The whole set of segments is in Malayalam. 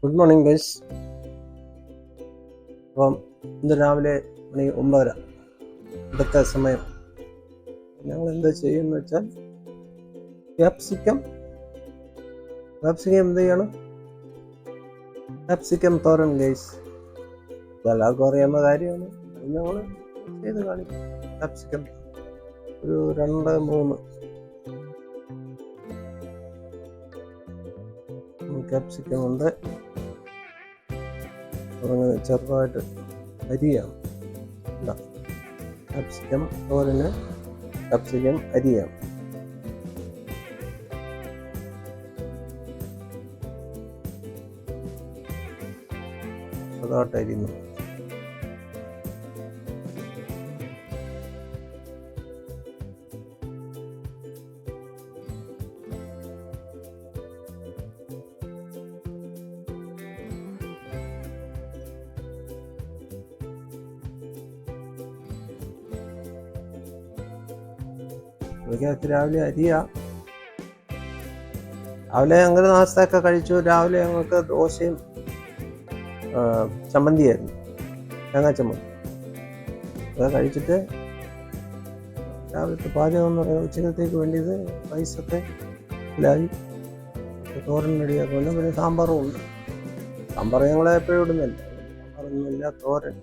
Good morning guys. അപ്പം ഇന്ന് രാവിലെ 9:30 ഇവിടുത്തെ സമയം. ഞങ്ങൾ എന്താ ചെയ്യുമെന്ന് വെച്ചാൽ ക്യാപ്സിക്കം എന്ത് ചെയ്യണം? ക്യാപ്സിക്കം തോരൻ ഗൈസ്. എല്ലാവർക്കും അറിയാവുന്ന കാര്യമാണ്. ഞങ്ങൾ ചെയ്ത് കാണിക്കും. ക്യാപ്സിക്കം ഒരു 2-3 ക്യാപ്സിക്കം ഉണ്ട്. അങ്ങനെ ചെറുതായിട്ട് അരിയാണ്. ക്യാപ്സിക്കം തോരന് ക്യാപ്സിക്കം അരിയാണ്. ചെറുതായിട്ട് അരിയുന്നു. രാവിലെ ഞങ്ങൾ നാസ്തയൊക്കെ കഴിച്ചു. രാവിലെ ഞങ്ങൾക്ക് ദോശയും ചമ്മന്തിയായിരുന്നു, തേങ്ങാ ചമ്മന്തി. അത് കഴിച്ചിട്ട് രാവിലത്തെ പാചകം എന്ന് പറയുന്നത് ഉച്ചക്കത്തേക്ക് വേണ്ടിയത് റൈസൊക്കെ ഇല്ലായി തോരൻ റെഡിയാക്കുന്നുണ്ട്. പിന്നെ സാമ്പാറും ഉണ്ട്. സാമ്പാർ ഞങ്ങളെ എപ്പോഴും ഇടുന്നില്ല, സാമ്പാറൊന്നുമില്ല, തോരൻ.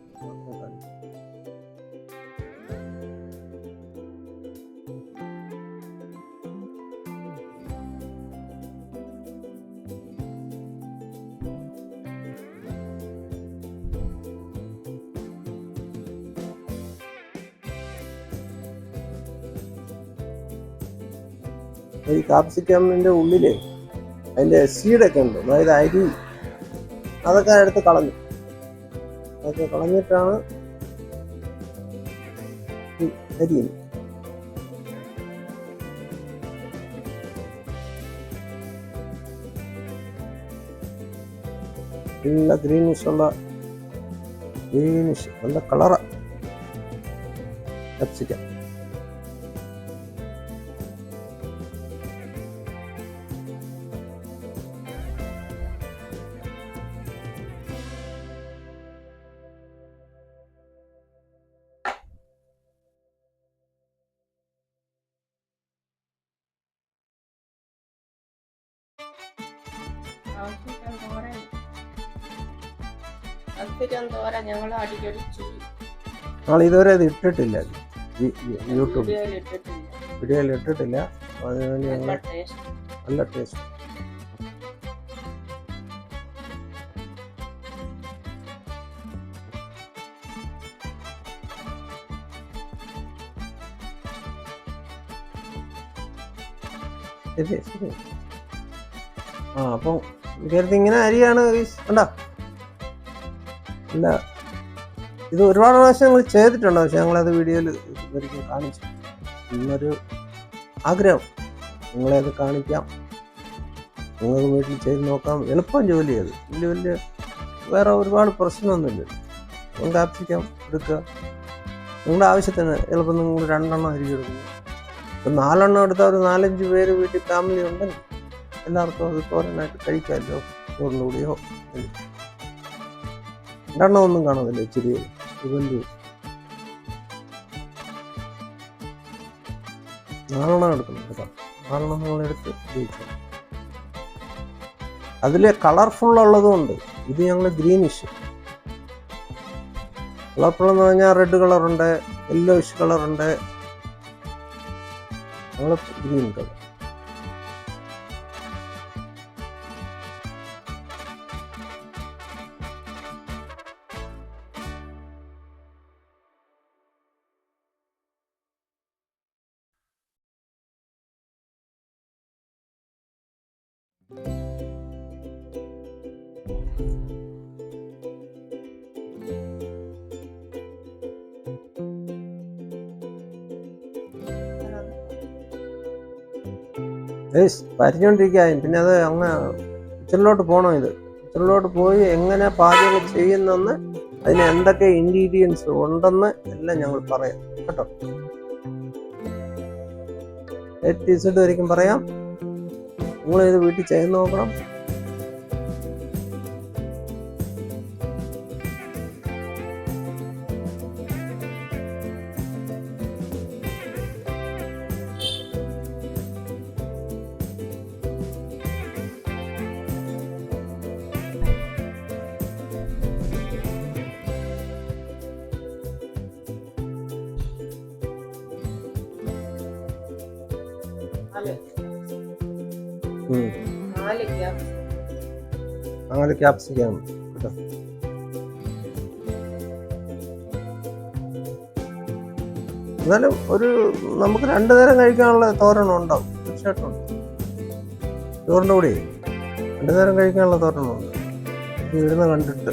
ഈ കാപ്സിക്കമിൻ്റെ ഉള്ളില് അതിൻ്റെ സീഡൊക്കെ ഉണ്ട്, അതായത് അരി. അതൊക്കെ എടുത്ത് കളഞ്ഞു. അതൊക്കെ കളഞ്ഞിട്ടാണ് അരിയുന്നത്. നല്ല ഗ്രീനിഷ് നല്ല കളറാ ക്യാപ്സിക്കം. ഇതുവരെ ഇത് ഇട്ടിട്ടില്ല, യൂട്യൂബ് വീഡിയോയിൽ ഇട്ടിട്ടില്ല. അതിനുവേണ്ടി ഞങ്ങൾ നല്ല ടേസ്റ്റ്. ശരി. അപ്പം വിചാരിച്ച് ഇങ്ങനെ അരിയാണ് കണ്ടോ. അല്ല, ഇത് ഒരുപാട് പ്രാവശ്യം ഞങ്ങൾ ചെയ്തിട്ടുണ്ട്, പക്ഷെ ഞങ്ങളത് വീഡിയോയിൽ ഒരിക്കലും കാണിച്ചു. ഇന്നൊരു ആഗ്രഹം നിങ്ങളെയത് കാണിക്കാം. നിങ്ങൾക്ക് വീട്ടിൽ ചെയ്ത് നോക്കാം. എളുപ്പം ജോലി ചെയ്ത് വലിയ വേറെ ഒരുപാട് പ്രശ്നമൊന്നുമില്ല. ക്യാപ്സിക്കം എടുക്കുക, നിങ്ങളുടെ ആവശ്യത്തിന്. ചിലപ്പോൾ നിങ്ങൾ 2 എണ്ണം അരി എടുക്കുന്നു. ഇപ്പം 4 എണ്ണം എടുത്താൽ ഒരു 4-5 പേര് വീട്ടിൽ ഫാമിലി ഉണ്ടെങ്കിൽ എല്ലാവർക്കും അത് തോരനായിട്ട് കഴിക്കാമല്ലോ. ചോറിൻ്റെ കൂടിയോ 2 എണ്ണം ഒന്നും കാണുന്നില്ല, ഇച്ചിരി ഇവന്റ് 4 എണ്ണം എടുക്കണം കേട്ടോ. 4 എണ്ണം നിങ്ങളെടുത്ത് ഉപയോഗിച്ചു. അതിൽ കളർഫുൾ ഉള്ളതും ഉണ്ട്. ഇത് ഞങ്ങൾ ഗ്രീനിഷ്. കളർഫുൾ എന്ന് പറഞ്ഞാൽ റെഡ് കളറുണ്ട്, യെല്ലോയിഷ് കളറുണ്ട്. ഞങ്ങൾ ഗ്രീൻ കളർ. പരിഞ്ഞോണ്ടിരിക്കുക. പിന്നെ അത് അങ്ങ് കിച്ചണിലോട്ട് പോകണം. കിച്ചണിലോട്ട് പോയി എങ്ങനെ പാചകം ചെയ്യുന്നെന്ന്, അതിന് എന്തൊക്കെ ഇൻഗ്രീഡിയൻസ് ഉണ്ടെന്ന് എല്ലാം ഞങ്ങൾ പറയാം കേട്ടോ. ടീച്ചർ വരയ്ക്കും പറയാം. നിങ്ങളിത് വീട്ടിൽ ചെയ്ത് നോക്കണം. 4 ക്യാപ്സിക്കം കേട്ടോ. എന്നാലും നമുക്ക് 2 നേരം കഴിക്കാനുള്ള തോരണം ഉണ്ടാവും, തീർച്ചയായിട്ടും ഉണ്ട്. ചോറിൻ്റെ കൂടെ 2 നേരം കഴിക്കാനുള്ള തോരണമുണ്ട്. ഇവിടുന്ന് കണ്ടിട്ട്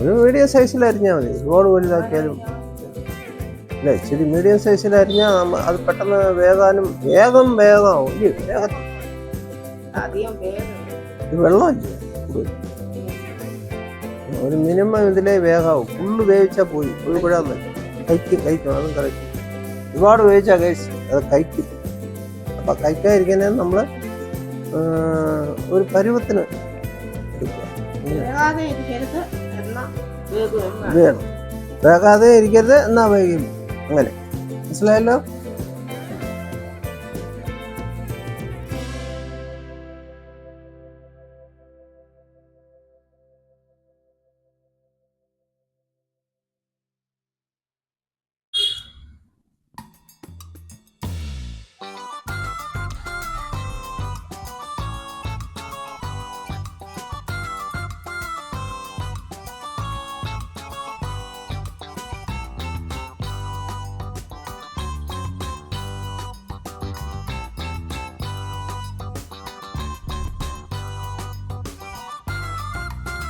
ഒരു മീഡിയം സൈസിൽ അരിഞ്ഞാൽ മതി, ഒരുപാട് വലുതാക്കിയാലും ഇല്ല. ഇച്ചിരി മീഡിയം സൈസിൽ അരിഞ്ഞാൽ അത് പെട്ടെന്ന് വേഗം വേഗമാവും. ഇത് വെള്ളമില്ല, ഒരു മിനിമം ഇതിലേ വേഗമാവും. ഫുള്ള് വേവിച്ചാൽ പോയി കുഴപ്പമില്ല, കഴിക്കും അതും കഴിക്കും. ഒരുപാട് വേവിച്ചാൽ അത് കഴിക്കും. അപ്പം കഴിക്കാതിരിക്കുന്നത് നമ്മൾ ഒരു പരുവത്തിന് വേണം. വേഗാതെ ഇരിക്കരുത്, എന്നാ വേഗം. അങ്ങനെ മനസ്സിലായല്ലോ.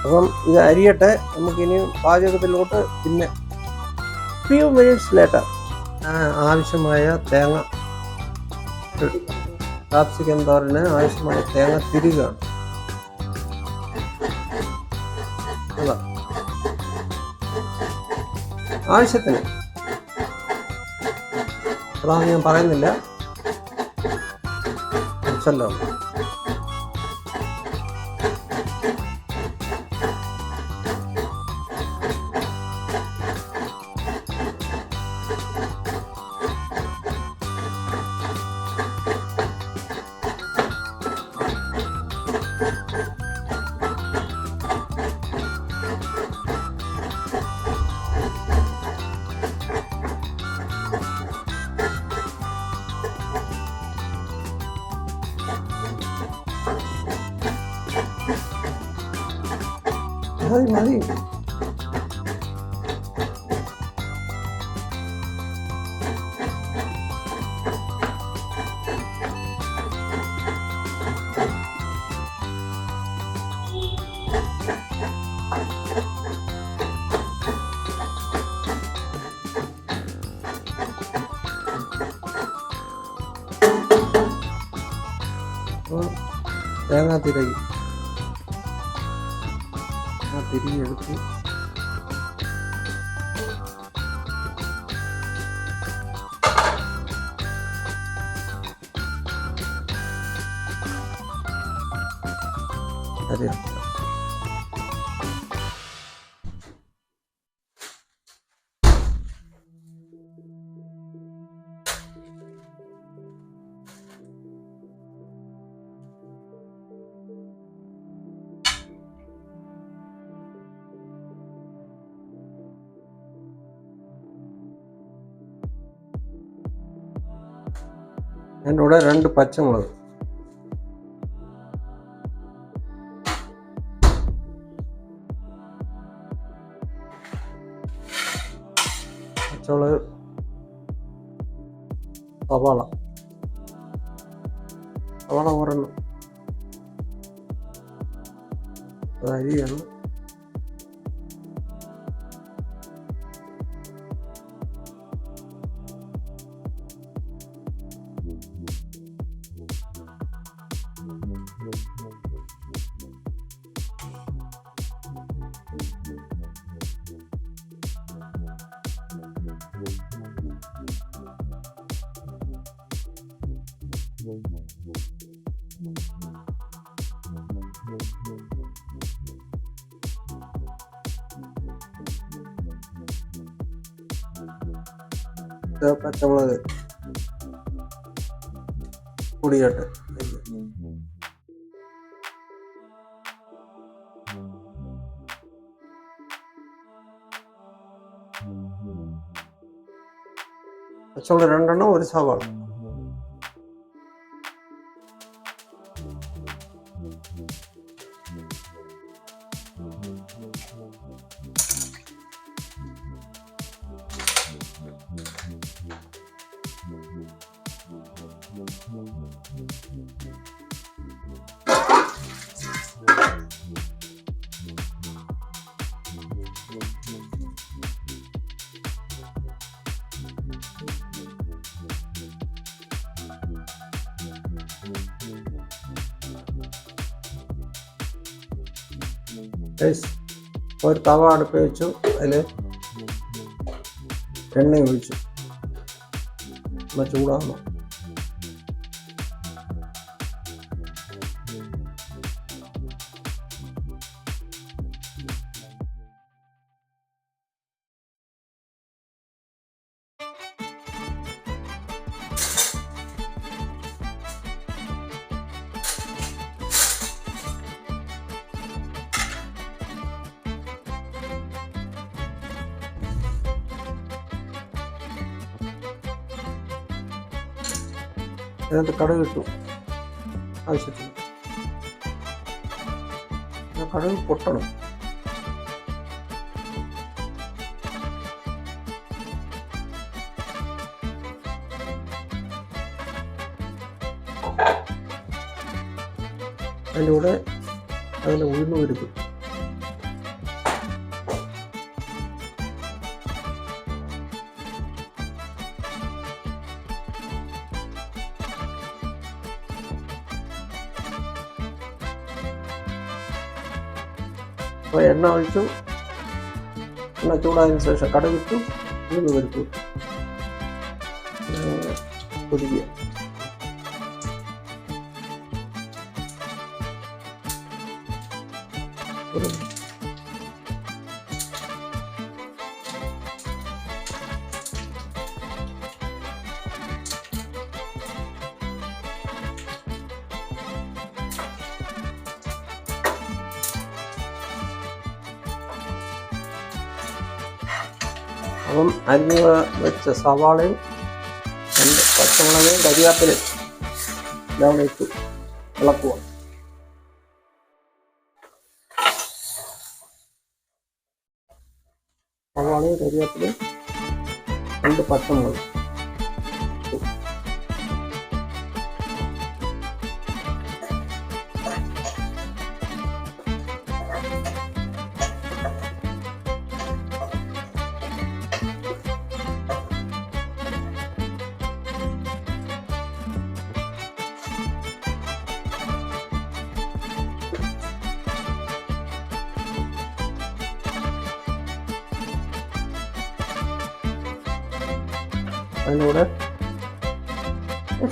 അപ്പം ഇത് അരിയട്ടെ. നമുക്കിനി പാചകത്തിലോട്ട് പിന്നെ ഫ്യൂ മിനിറ്റ്സ് ലേറ്റർ ആവശ്യമായ തേങ്ങ, കാപ്സിക്കം തോരന് ആവശ്യമായ തേങ്ങ തിരുകയാണ്. ആവശ്യത്തിന് അതാണ് ഞാൻ പറയുന്നില്ല, കുറച്ചല്ലോ. മതി. തേങ്ങ തിരകി തിരിഞ്ഞെടുത്ത് അറിയാം. അതിൻ്റെ കൂടെ 2 പച്ചമുളക്, സവാള, ഒരെണ്ണം, അരിയാണ്. പച്ചമുളക് പൊടിയാട്ടെ. പച്ചമുളക് 2 എണ്ണം, ഒരു സവാള. ഒരു തവ അടുപ്പ് വെച്ചു, അതിൽ എണ്ണ ഒഴിച്ചു, ചൂടാകണം. അതിനകത്ത് കടുക് ഇട്ടു ആവശ്യത്തിന്. കടുക് പൊട്ടണം. അതിൻ്റെ കൂടെ അതിൽ ഉഴുന്ന് പരിപ്പ്, അപ്പോൾ എണ്ണ ഒഴിച്ചു. എണ്ണ ചൂടായതിനു ശേഷം കടുകിട്ടു, ഉഴുന്ന് പരിപ്പ് പൊടിക്കുക. അപ്പം അരിഞ്ഞ് വെച്ച സവാളയും 2 പച്ചമുളകും കരിയാപ്പിലയും എല്ലാം ഇട്ട് ഇളക്കുക. സവാളയും കരിയാപ്പിലയും 2 പച്ചമുളക്. അതിൻ്റെ കൂടെ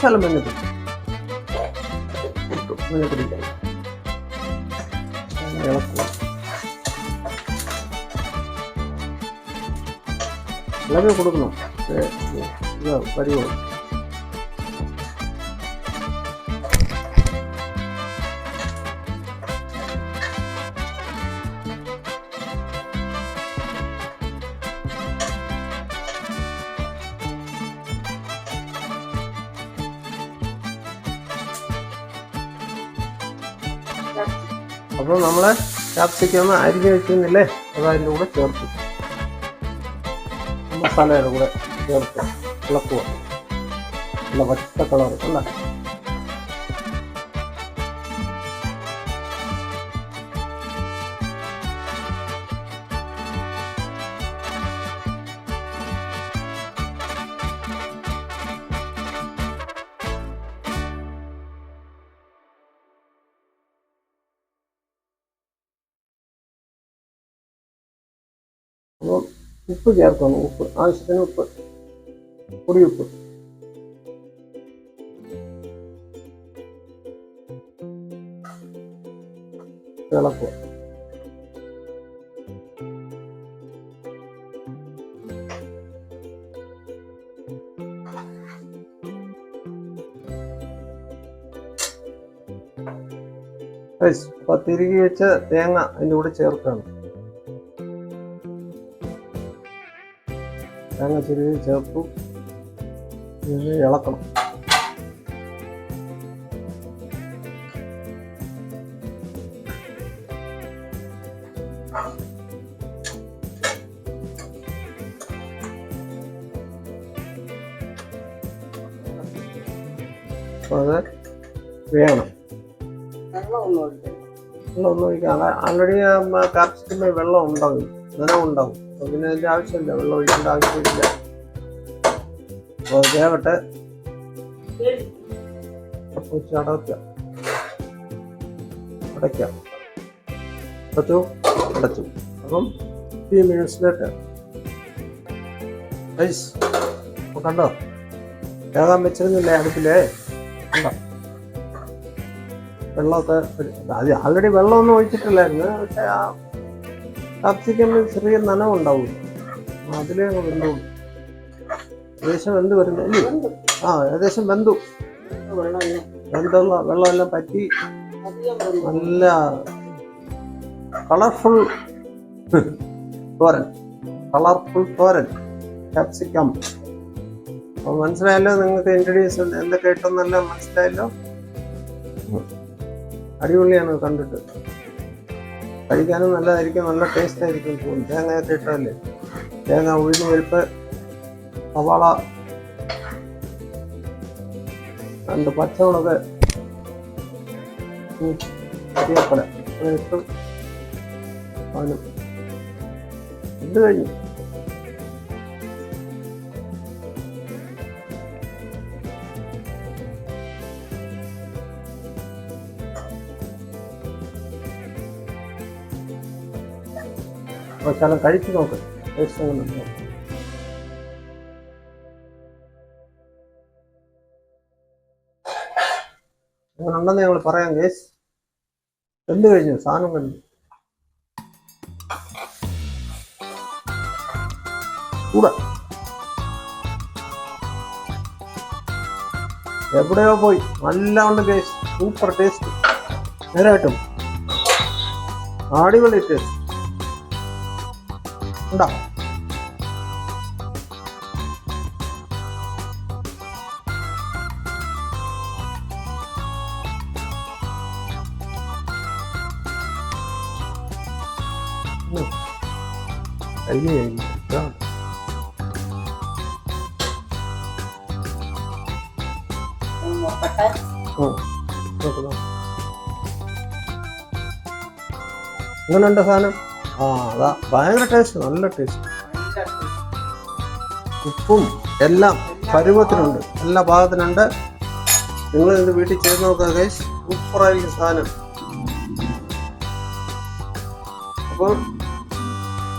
ശകലം മഞ്ഞപ്പൊടി ഇട്ടു. മഞ്ഞപ്പൊടി ഇളക്കുക. ഇളകി കൊടുക്കണം. പരിവോ അപ്പോൾ നമ്മൾ ക്യാപ്സിക്കം അരിഞ്ഞ് വെക്കുന്നില്ലേ, അത് അതിൻ്റെ കൂടെ ചേർത്ത് മസാലയുടെ കൂടെ ചേർത്ത് ഇളക്കുക. നല്ല പച്ച കളർ അല്ല. അപ്പോൾ ഉപ്പ് ചേർക്കണം. ഉപ്പ് ആവശ്യത്തിന് ഉപ്പ്, പൊടിയുപ്പ്. ഇളക്കുക. അപ്പൊ തിരികെ വെച്ച് തേങ്ങ അതിൻ്റെ കൂടെ ചേർക്കണം. തേങ്ങ തിരികെ ചേർത്തു ഇളക്കണം. അപ്പോൾ അത് വേണം. വെള്ളം ഒഴിക്കാം. ആൾറെഡി കാപ്സിക്കമിൽ വെള്ളം ഉണ്ടാവും, നനവുണ്ടാവും. അപ്പോൾ പിന്നെ അതിൻ്റെ ആവശ്യമില്ല, വെള്ളം ഒഴിക്കേണ്ട ആവശ്യമില്ല. അപ്പോൾ വേവട്ടെ. അടയ്ക്കാം. അടച്ചു. അപ്പം 3 മിനിറ്റ്സിലേക്ക് റൈസ് കണ്ടോ, വേഗം വെച്ചിരുന്നില്ലേ അടുപ്പിലേ? കണ്ടോ വെള്ളമൊക്കെ അത് ആൾറെഡി വെള്ളമൊന്നും ഒഴിച്ചിട്ടില്ലായിരുന്നു. പക്ഷെ ആ കാപ്സിക്കമിൽ ചെറിയ നനവുണ്ടാവും, അതിലേ അങ്ങ് വെന്തോളൂ. ഏകദേശം വെന്ത് വരുന്നു. ഏകദേശം വെന്തു. വെള്ളമെല്ലാം പറ്റി നല്ല കളർഫുൾ തോരൻ കാപ്സിക്കം. അപ്പോൾ മനസ്സിലായല്ലോ നിങ്ങൾക്ക്, ഇൻഗ്രീഡിയൻസ് എന്തൊക്കെ ഇട്ടെന്നെല്ലാം മനസ്സിലായല്ലോ. അടിപൊളിയാണ് കണ്ടിട്ട്. കഴിക്കാനും നല്ലതായിരിക്കും, നല്ല ടേസ്റ്റ് ആയിരിക്കും. തേങ്ങയൊക്കെ ഇട്ടല്ലേ, തേങ്ങ, ഉഴുന്ന് പരിപ്പ്, സവാള, 2 പച്ചമുളക്, കറിവേപ്പില ഇട്ട് അതിന് ഇത് കഴിഞ്ഞു. അപ്പോൾ ശകലം കഴിച്ച് നോക്ക്, ടേസ്റ്റ് എങ്ങനെയുണ്ടോ. അങ്ങനെ ഉണ്ടെന്ന് ഞങ്ങൾ പറയാം ഗേസ്. എന്ത് കഴിഞ്ഞു, സാധനം കഴിഞ്ഞു. കൂടെ എവിടെയോ പോയി, നല്ല ഉണ്ട് ഗേസ്. സൂപ്പർ ടേസ്റ്റ്, നേരായിട്ടും അടിപൊളി ടേസ്റ്റ് ഉണ്ടോ. എങ്ങനെയുണ്ട് സാധനം? അതാ ഭയങ്കര ടേസ്റ്റ്, നല്ല ടേസ്റ്റ്. ഉപ്പും എല്ലാം പരുവത്തിനുണ്ട്, എല്ലാ പാകത്തിനുണ്ട്. നിങ്ങൾ ഇത് വീട്ടിൽ ചെയ്ത് നോക്കുക ഗൈസ്, സൂപ്പറായിരിക്കും സാധനം. അപ്പോൾ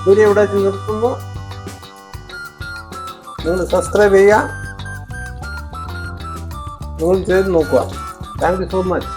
വീഡിയോ ഇവിടെ നിർത്തുന്നു. നിങ്ങൾ സബ്സ്ക്രൈബ് ചെയ്യുക, നിങ്ങൾ ചെയ്ത് നോക്കുക. Thank you so much.